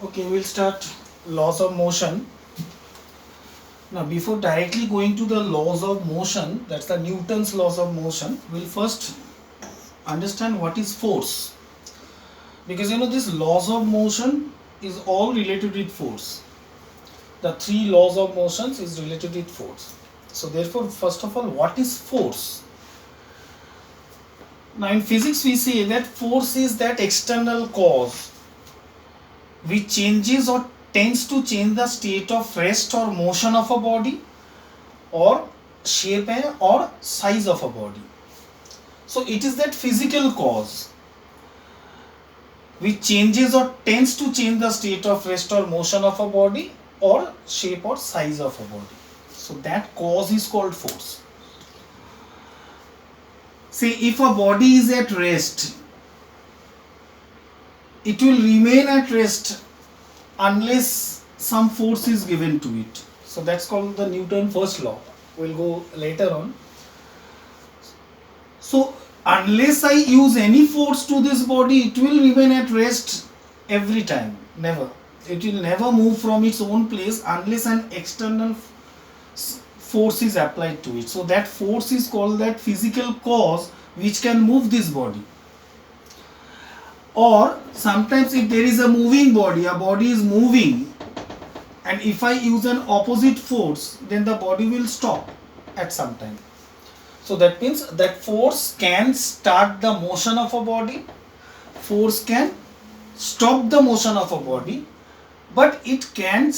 Okay, we'll start laws of motion. Now, before directly going to the laws of motion, that's the Newton's laws of motion, we'll first understand what is force. Because this laws of motion is all related with force. The three laws of motions is related with force. So therefore, first of all, what is force? Now in physics we say that force is that external cause which changes or tends to change the state of rest or motion of a body or shape or size of a body. So it is that physical cause which changes or tends to change the state of rest or motion of a body or shape or size of a body. So that cause is called force. Say if a body is at rest, it will remain at rest unless some force is given to it. So that's called the Newton first law. We'll go later on. So unless I use any force to this body, it will remain at rest every time. Never. It will never move from its own place unless an external force is applied to it. So that force is called that physical cause which can move this body. Or sometimes if there is a moving body, a body is moving, and if I use an opposite force, then the body will stop at some time. So that means that force can start the motion of a body, force can stop the motion of a body, but it can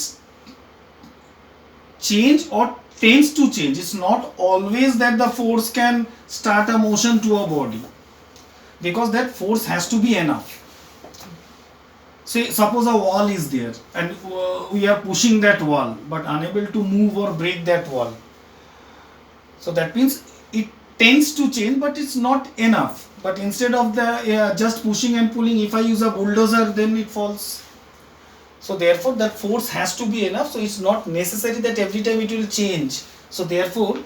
change or tends to change. It's not always that the force can start a motion to a body, because that force has to be enough. Say suppose a wall is there and we are pushing that wall but unable to move or break that wall. So that means it tends to change but it's not enough. But instead of the just pushing and pulling, if I use a bulldozer, then it falls. So therefore that force has to be enough. So it's not necessary that every time it will change. So therefore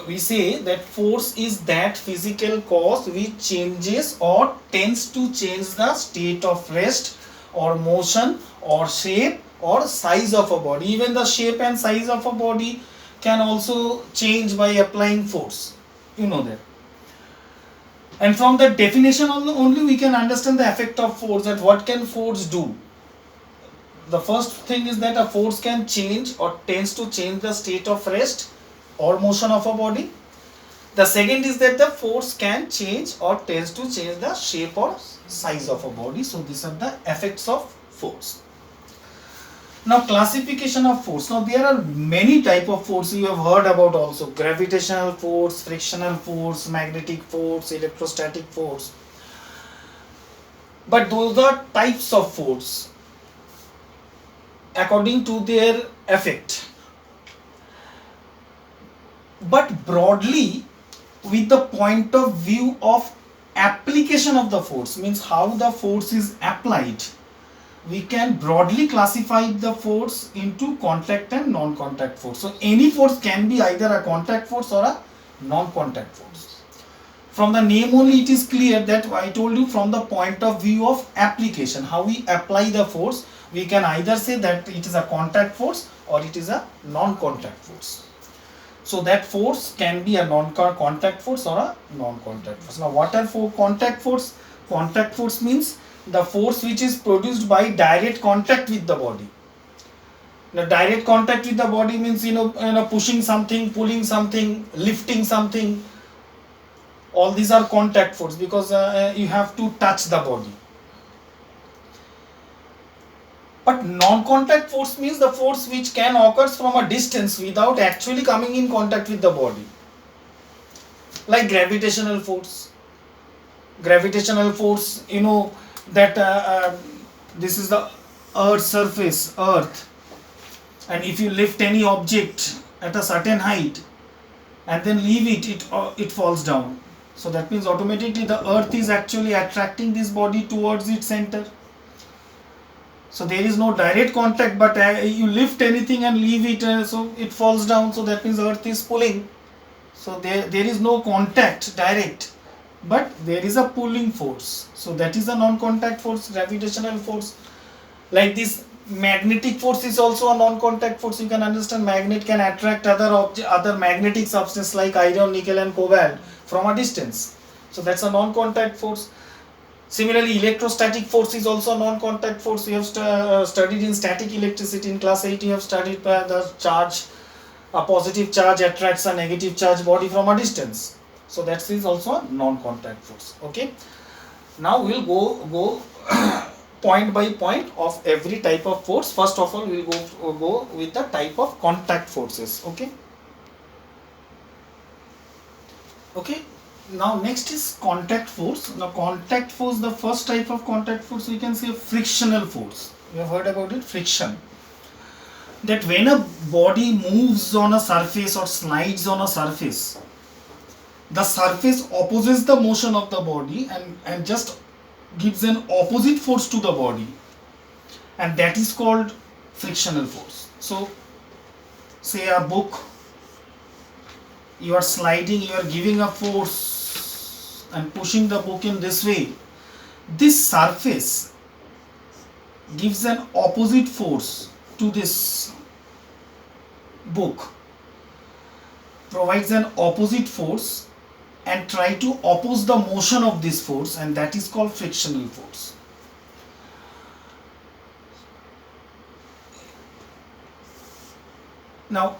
we say that force is that physical cause which changes or tends to change the state of rest or motion or shape or size of a body. Even the shape and size of a body can also change by applying force. You know that. And from that definition only we can understand the effect of force, that what can force do. The first thing is that a force can change or tends to change the state of rest or motion of a body. The second is that the force can change or tends to change the shape or size of a body. So these are the effects of force. Now classification of force. Now there are many type of force you have heard about also. Gravitational force, frictional force, magnetic force, electrostatic force. But those are types of force according to their effect. But broadly, with the point of view of application of the force, means how the force is applied, we can broadly classify the force into contact and non-contact force. So any force can be either a contact force or a non-contact force. From the name only it is clear that I told you from the point of view of application, how we apply the force, we can either say that it is a contact force or it is a non-contact force. So that force can be a non-contact force or a non-contact force. Now what are for contact force? Contact force means the force which is produced by direct contact with the body. Now direct contact with the body means pushing something, pulling something, lifting something. All these are contact force because you have to touch the body. But non-contact force means the force which can occur from a distance without actually coming in contact with the body. Like gravitational force. Gravitational force, that this is the Earth's surface, Earth. And if you lift any object at a certain height and then leave it falls down. So that means automatically the Earth is actually attracting this body towards its center. So there is no direct contact, but you lift anything and leave it, so it falls down. So that means Earth is pulling. So there is no contact direct, but there is a pulling force. So that is a non-contact force, gravitational force. Like this magnetic force is also a non-contact force. You can understand magnet can attract other magnetic substances like iron, nickel and cobalt from a distance. So that's a non-contact force. Similarly, electrostatic force is also a non-contact force. You have studied in static electricity in class 8. You have studied the charge, a positive charge attracts a negative charge body from a distance. So that is also a non-contact force. Okay. Now we'll go point by point of every type of force. First of all, we'll go with the type of contact forces. Okay. Okay. Now next is contact force. Now contact force, the first type of contact force we can say frictional force. You have heard about it, friction. That when a body moves on a surface or slides on a surface, the surface opposes the motion of the body and just gives an opposite force to the body, and that is called frictional force. So say a book, you are sliding, you are giving a force and pushing the book in this way. This surface gives an opposite force to this book, provides an opposite force and try to oppose the motion of this force, and that is called frictional force. Now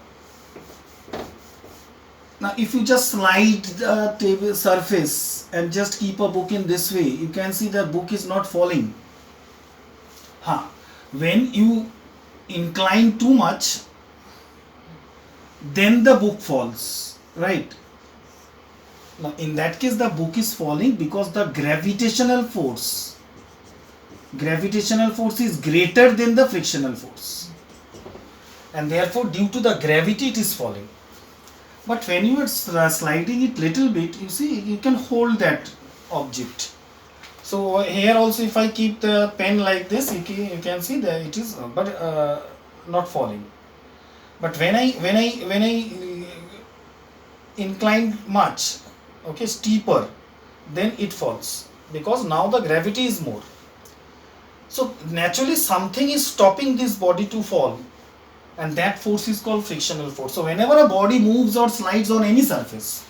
if you just slide the table surface and just keep a book in this way, you can see the book is not falling. When you incline too much, then the book falls, right? Now in that case the book is falling because the gravitational force is greater than the frictional force, and therefore due to the gravity it is falling. But when you are sliding it little bit, you see you can hold that object. So here also if I keep the pen like this, you can see that it is not falling. But when I incline much, okay, steeper, then it falls because now the gravity is more. So naturally something is stopping this body to fall, and that force is called frictional force. So whenever a body moves or slides on any surface,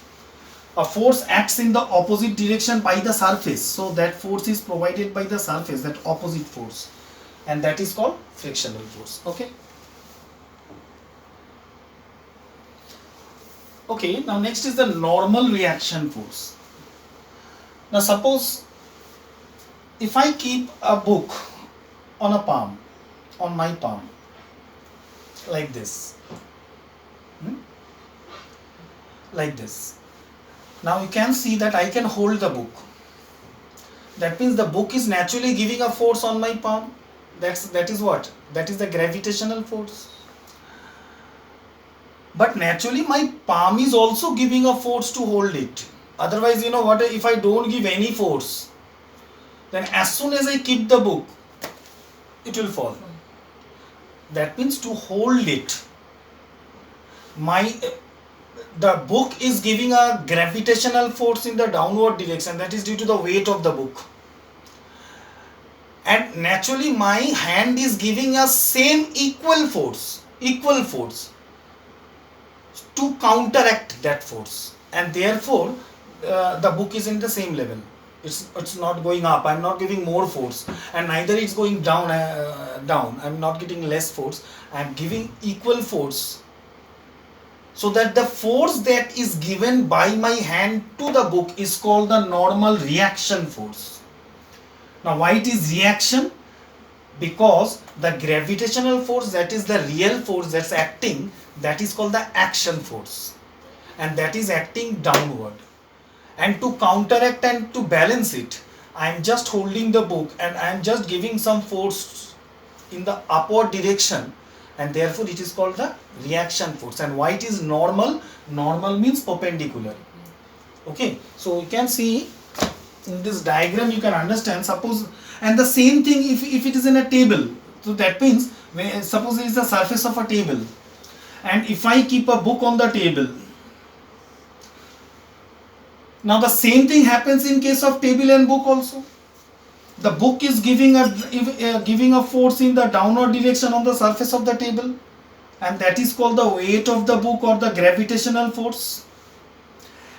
a force acts in the opposite direction by the surface. So that force is provided by the surface, that opposite force, and that is called frictional force. Okay. Okay, now next is the normal reaction force. Now suppose if I keep a book on my palm, like this, like this. Now you can see that I can hold the book. That means the book is naturally giving a force on my palm. That is what? That is the gravitational force. But naturally my palm is also giving a force to hold it. Otherwise, you know what, if I don't give any force, then as soon as I keep the book, it will fall. That means to hold it, the book is giving a gravitational force in the downward direction, that is due to the weight of the book. And naturally my hand is giving a same equal force to counteract that force, and therefore the book is in the same level. It's not going up. I'm not giving more force, and neither it's going down. I'm not getting less force. I'm giving equal force, so that the force that is given by my hand to the book is called the normal reaction force. Now why it is reaction? Because the gravitational force, that is the real force that's acting, that is called the action force, and that is acting downward. And to counteract and to balance it, I am just holding the book and I am just giving some force in the upward direction, and therefore it is called the reaction force. And why it is normal? Normal means perpendicular. Okay, so you can see in this diagram, you can understand. Suppose, and the same thing if it is in a table. So that means, suppose it is the surface of a table, and if I keep a book on the table, now the same thing happens in case of table and book also. The book is giving a force in the downward direction on the surface of the table, and that is called the weight of the book or the gravitational force.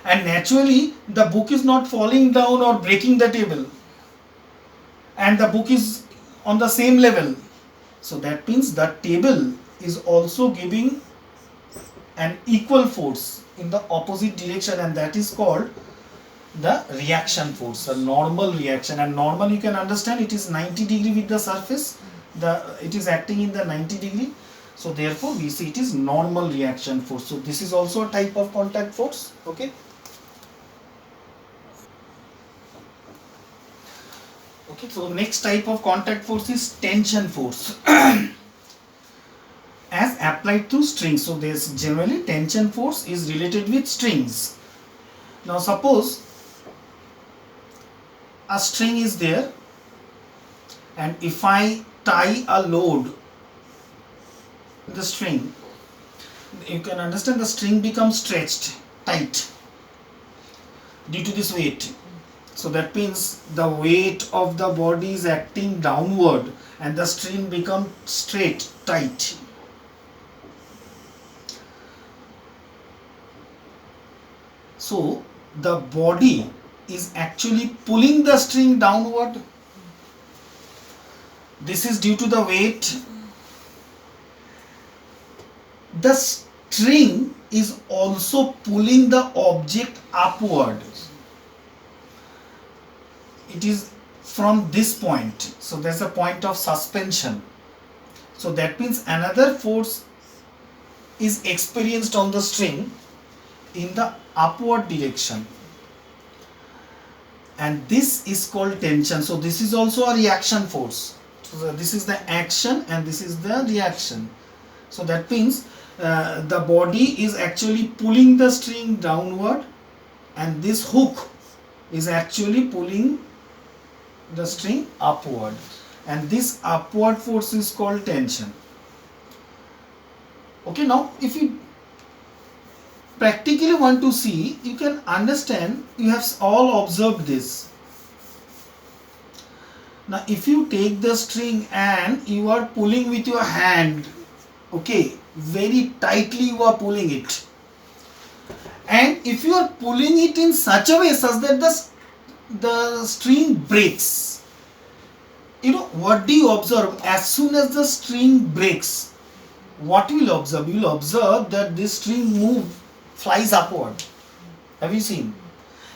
And naturally the book is not falling down or breaking the table, and the book is on the same level. So that means the table is also giving an equal force in the opposite direction, and that is called the reaction force, the normal reaction. And normal, you can understand, it is 90 degree with the surface, it is acting in the 90 degree. So therefore we see it is normal reaction force. So this is also a type of contact force. Okay. Okay, so next type of contact force is tension force as applied to strings. So there's generally tension force is related with strings. Now suppose a string is there, and if I tie a load in the string, you can understand the string becomes stretched tight due to this weight. So that means the weight of the body is acting downward and the string becomes straight, tight. So the body is actually pulling the string downward. This is due to the weight. The string is also pulling the object upward. It is from this point. So there's a point of suspension. So that means another force is experienced on the string in the upward direction, and this is called tension. So this is also a reaction force. So this is the action and this is the reaction. So that means the body is actually pulling the string downward, and this hook is actually pulling the string upward, and this upward force is called tension. Okay, now if you practically want to see, you can understand, you have all observed this. Now if you take the string and you are pulling with your hand, okay, very tightly you are pulling it, and if you are pulling it in such a way such that the string breaks, you know, what do you observe? As soon as the string breaks, what you will observe? You will observe that this string flies upward. Have you seen?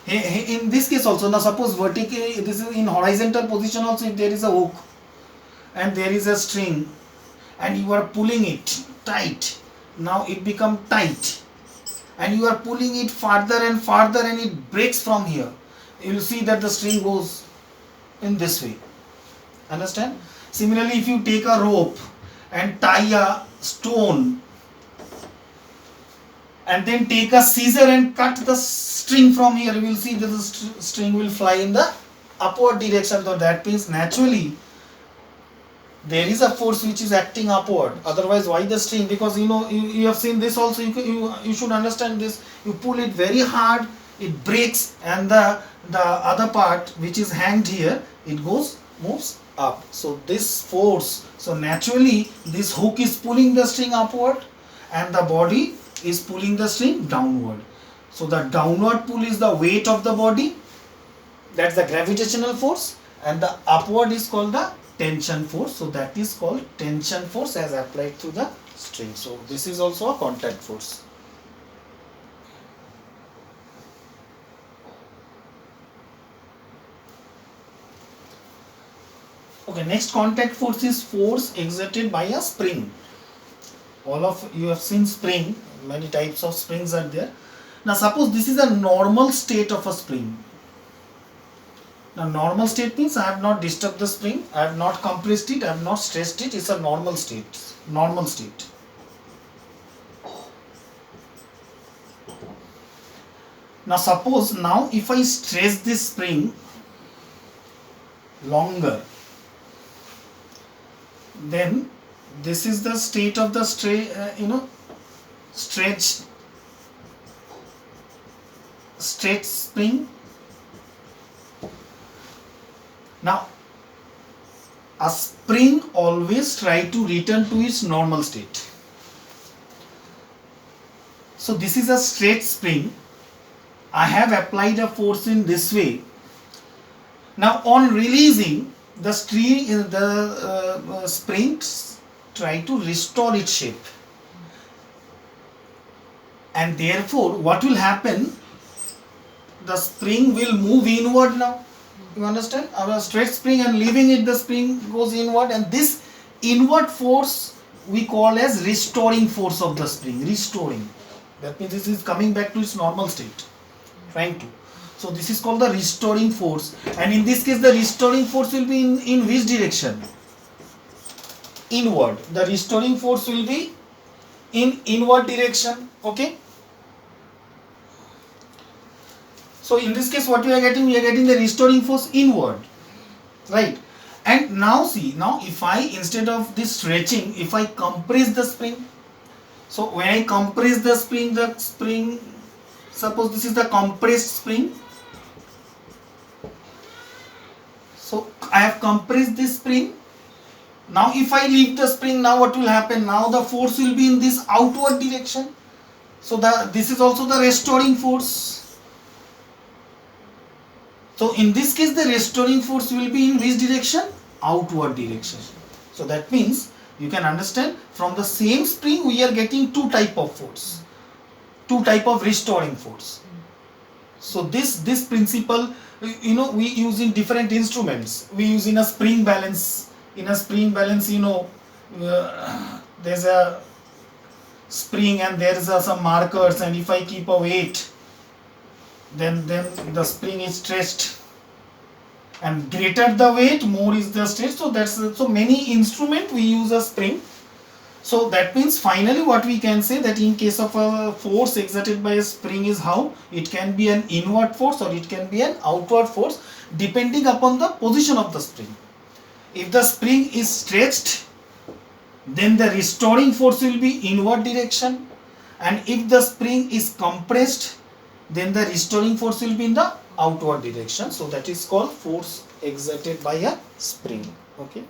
In this case also, now suppose vertically, this is in horizontal position also, if there is a hook and there is a string and you are pulling it tight, now it becomes tight, and you are pulling it farther and farther and it breaks from here. You will see that the string goes in this way. Understand? Similarly, if you take a rope and tie a stone and then take a scissor and cut the string from here, you will see that the string will fly in the upward direction. So that means naturally there is a force which is acting upward. Otherwise, why the string? Because you have seen this also. You should understand this. You pull it very hard, it breaks, and the other part which is hanged here, it moves up. So this force, so naturally this hook is pulling the string upward and the body is pulling the string downward. So the downward pull is the weight of the body, that's the gravitational force, and the upward is called the tension force. So that is called tension force as applied to the string. So this is also a contact force. Okay, next contact force is force exerted by a spring. All of you have seen spring, many types of springs are there. Now suppose this is a normal state of a spring. Now normal state means I have not disturbed the spring, I have not compressed it, I have not stressed it, it's a normal state. Normal state. Now suppose now if I stress this spring longer, then this is the state of the stretched spring. Now a spring always try to return to its normal state. So this is a straight spring. I have applied a force in this way. Now on releasing, the springs try to restore its shape, and therefore what will happen, the spring will move inward now. You understand? Our straight spring, and leaving it, the spring goes inward, and this inward force we call as restoring force of the spring. Restoring, that means this is coming back to its normal state, trying to. So this is called the restoring force, and in this case the restoring force will be in which direction? Inward. The restoring force will be in inward direction. Okay. So in this case what we are getting? We are getting the restoring force inward, right? And now see, now if I, instead of this stretching, if I compress the spring, so when I compress the spring, suppose this is the compressed spring. So I have compressed this spring. Now if I leave the spring, now what will happen? Now the force will be in this outward direction. So this is also the restoring force. So in this case the restoring force will be in which direction? Outward direction. So that means you can understand, from the same spring we are getting two type of force, two type of restoring force. So this principle, we use in different instruments. We use in a spring balance. In a spring balance, there's a spring and there is some markers, and if I keep a weight, then the spring is stretched, and greater the weight, more is the stretch. So many instrument we use a spring. So that means finally what we can say, that in case of a force exerted by a spring is how it can be an inward force or it can be an outward force, depending upon the position of the spring. If the spring is stretched, then the restoring force will be inward direction, and if the spring is compressed, then the restoring force will be in the outward direction. So that is called force exerted by a spring. Okay.